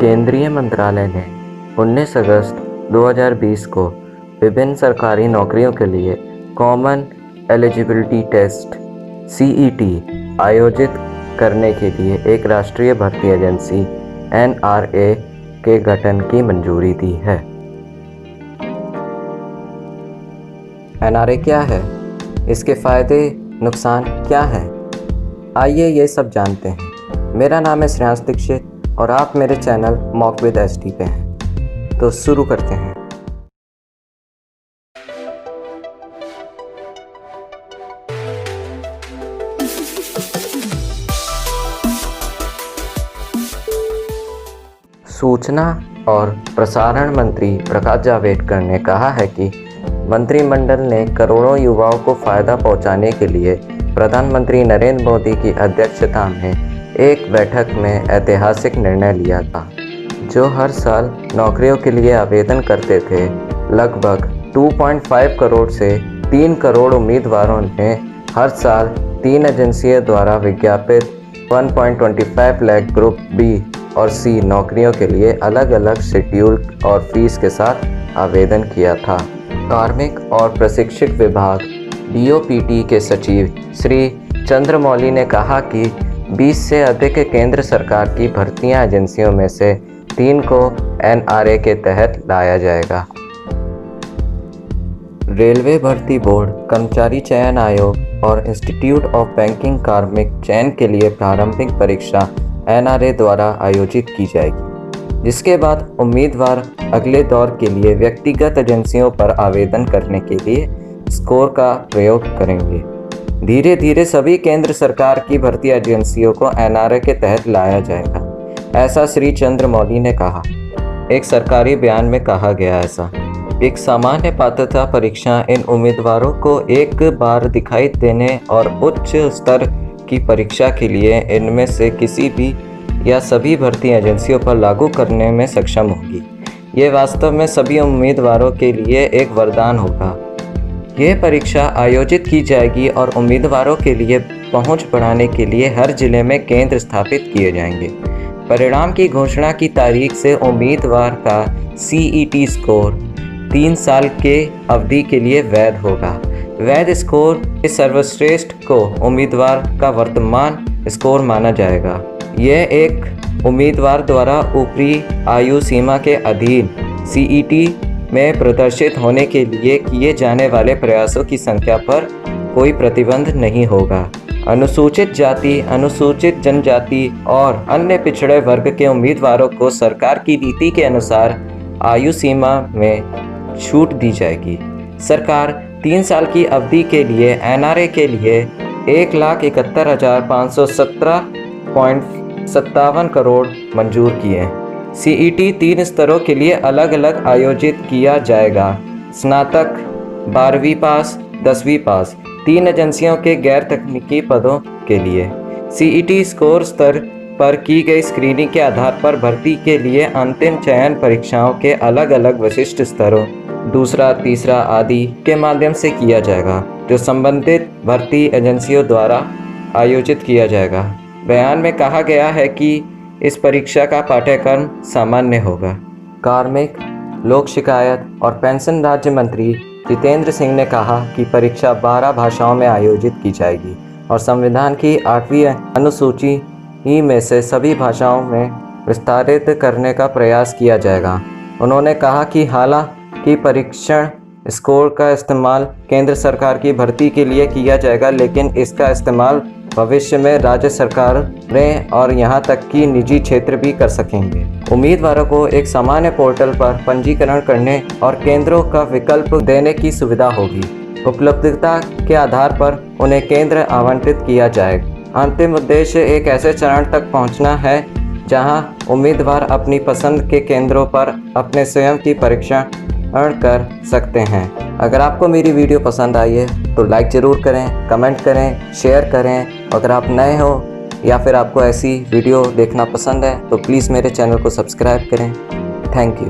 केंद्रीय मंत्रालय ने 19 अगस्त 2020 को विभिन्न सरकारी नौकरियों के लिए कॉमन एलिजिबिलिटी टेस्ट (CET) आयोजित करने के लिए एक राष्ट्रीय भर्ती एजेंसी (NRA) के गठन की मंजूरी दी है। NRA क्या है? इसके फ़ायदे नुकसान क्या हैं? आइए ये सब जानते हैं। मेरा नाम है श्रेयांश दीक्षित और आप मेरे चैनल मॉक विद SD पे हैं। तो शुरू करते हैं। सूचना और प्रसारण मंत्री प्रकाश जावड़ेकर ने कहा है कि मंत्रिमंडल ने करोड़ों युवाओं को फ़ायदा पहुंचाने के लिए प्रधानमंत्री नरेंद्र मोदी की अध्यक्षता में एक बैठक में ऐतिहासिक निर्णय लिया था। जो हर साल नौकरियों के लिए आवेदन करते थे, लगभग 2.5 करोड़ से 3 करोड़ उम्मीदवारों ने हर साल 3 एजेंसियों द्वारा विज्ञापित 1.25 लाख ग्रुप B और C नौकरियों के लिए अलग अलग शेड्यूल और फीस के साथ आवेदन किया था। कार्मिक और प्रशिक्षण विभाग DOPT के सचिव श्री चंद्रमौली ने कहा कि 20 से अधिक केंद्र सरकार की भर्तियां एजेंसियों में से 3 को NRA के तहत लाया जाएगा। रेलवे भर्ती बोर्ड, कर्मचारी चयन आयोग और इंस्टीट्यूट ऑफ बैंकिंग कार्मिक चयन के लिए प्रारंभिक परीक्षा NRA द्वारा आयोजित की जाएगी, जिसके बाद उम्मीदवार अगले दौर के लिए व्यक्तिगत एजेंसियों पर आवेदन करने के लिए स्कोर का प्रयोग करेंगे। धीरे धीरे सभी केंद्र सरकार की भर्ती एजेंसियों को NRA के तहत लाया जाएगा, ऐसा श्री चंद्रमौली ने कहा। एक सरकारी बयान में कहा गया ऐसा। एक सामान्य पात्रता परीक्षा इन उम्मीदवारों को एक बार दिखाई देने और उच्च स्तर की परीक्षा के लिए इनमें से किसी भी या सभी भर्ती एजेंसियों पर लागू करने में सक्षम होगी। ये वास्तव में सभी उम्मीदवारों के लिए एक वरदान होगा। यह परीक्षा आयोजित की जाएगी और उम्मीदवारों के लिए पहुंच बढ़ाने के लिए हर जिले में केंद्र स्थापित किए जाएंगे। परिणाम की घोषणा की तारीख से उम्मीदवार का CET स्कोर 3 साल के अवधि के लिए वैध होगा। वैध स्कोर इस सर्वश्रेष्ठ को उम्मीदवार का वर्तमान स्कोर माना जाएगा। यह एक उम्मीदवार द्वारा ऊपरी आयु सीमा के अधीन CET में प्रदर्शित होने के लिए किए जाने वाले प्रयासों की संख्या पर कोई प्रतिबंध नहीं होगा। अनुसूचित जाति, अनुसूचित जनजाति और अन्य पिछड़े वर्ग के उम्मीदवारों को सरकार की नीति के अनुसार आयु सीमा में छूट दी जाएगी। सरकार 3 साल की अवधि के लिए NRA के लिए 1,71,517.57 करोड़ मंजूर किए। CET 3 स्तरों के लिए अलग अलग आयोजित किया जाएगा। स्नातक, 12वीं पास, 10वीं पास, 3 एजेंसियों के गैर तकनीकी पदों के लिए। CET स्कोर स्तर पर की गई स्क्रीनिंग के आधार पर भर्ती के लिए अंतिम चयन परीक्षाओं के अलग अलग विशिष्ट स्तरों, दूसरा, तीसरा आदि के माध्यम से किया जाएगा, जो संबंधित भर्ती एजेंसियों द्वारा आयोजित किया जाएगा। बयान में कहा गया है कि इस परीक्षा का पाठ्यक्रम सामान्य होगा। कार्मिक, लोक शिकायत और पेंशन राज्य मंत्री जितेंद्र सिंह ने कहा कि परीक्षा 12 भाषाओं में आयोजित की जाएगी और संविधान की 8वीं अनुसूची में से सभी भाषाओं में विस्तारित करने का प्रयास किया जाएगा। उन्होंने कहा कि हालांकि परीक्षण स्कोर का इस्तेमाल केंद्र सरकार की भर्ती के लिए किया जाएगा, लेकिन इसका इस्तेमाल भविष्य में राज्य सरकारें और यहां तक कि निजी क्षेत्र भी कर सकेंगे। उम्मीदवारों को एक सामान्य पोर्टल पर पंजीकरण करने और केंद्रों का विकल्प देने की सुविधा होगी। उपलब्धता के आधार पर उन्हें केंद्र आवंटित किया जाएगा। अंतिम उद्देश्य एक ऐसे चरण तक पहुंचना है जहां उम्मीदवार अपनी पसंद के केंद्रों पर अपने स्वयं की परीक्षा कर सकते हैं। अगर आपको मेरी वीडियो पसंद आई है तो लाइक ज़रूर करें, कमेंट करें, शेयर करें। अगर आप नए हो या फिर आपको ऐसी वीडियो देखना पसंद है तो प्लीज़ मेरे चैनल को सब्सक्राइब करें। Thank you.